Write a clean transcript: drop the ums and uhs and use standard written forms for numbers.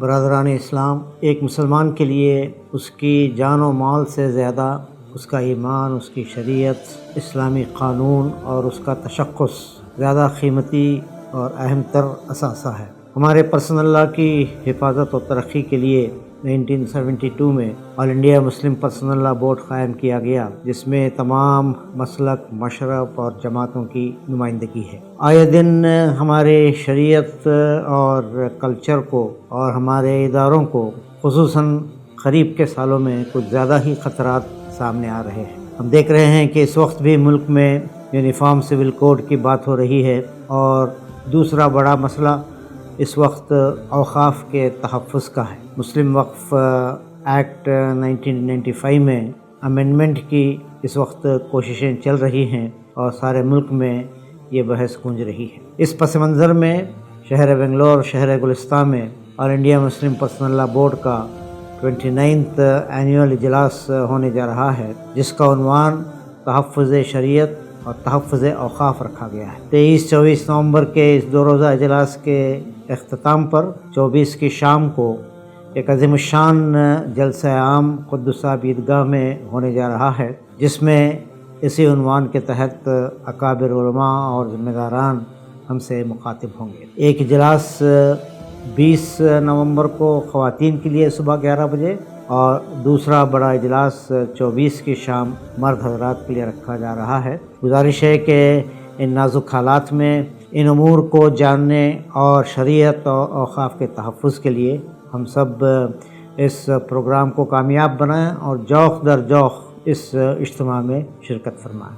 برادران اسلام، ایک مسلمان کے لیے اس کی جان و مال سے زیادہ اس کا ایمان، اس کی شریعت، اسلامی قانون اور اس کا تشخص زیادہ قیمتی اور اہم تر اثاثہ ہے۔ ہمارے پرسنل لا کی حفاظت و ترقی کے لیے 1972 میں آل انڈیا مسلم پرسنل لا بورڈ قائم کیا گیا، جس میں تمام مسلک، مشرب اور جماعتوں کی نمائندگی ہے۔ آئے دن ہمارے شریعت اور کلچر کو اور ہمارے اداروں کو خصوصاً قریب کے سالوں میں کچھ زیادہ ہی خطرات سامنے آ رہے ہیں۔ ہم دیکھ رہے ہیں کہ اس وقت بھی ملک میں یونیفارم سول کوڈ کی بات ہو رہی ہے، اور دوسرا بڑا مسئلہ اس وقت اوقاف کے تحفظ کا ہے۔ مسلم وقف ایکٹ 1995 میں امینڈمنٹ کی اس وقت کوششیں چل رہی ہیں اور سارے ملک میں یہ بحث گونج رہی ہے۔ اس پس منظر میں شہر بنگلور، شہر گلستان میں آل انڈیا مسلم پرسنل لا بورڈ کا 29واں اینیول اجلاس ہونے جا رہا ہے، جس کا عنوان تحفظ شریعت اور تحفظ اوقاف رکھا گیا ہے۔ 23-24 نومبر کے اس 2 روزہ اجلاس کے اختتام پر 24 کی شام کو ایک عظیم الشان جلسہ عام قدس آب عیدگاہ میں ہونے جا رہا ہے، جس میں اسی عنوان کے تحت اکابر علماء اور ذمہ داران ہم سے مخاطب ہوں گے۔ ایک اجلاس 20 نومبر کو خواتین کے لیے صبح 11 بجے اور دوسرا بڑا اجلاس 24 کی شام مرد حضرات کے لیے رکھا جا رہا ہے۔ گزارش ہے کہ ان نازک حالات میں ان امور کو جاننے اور شریعت اور اوقاف کے تحفظ کے لیے ہم سب اس پروگرام کو کامیاب بنائیں اور جوخ در جوخ اس اجتماع میں شرکت فرمائیں۔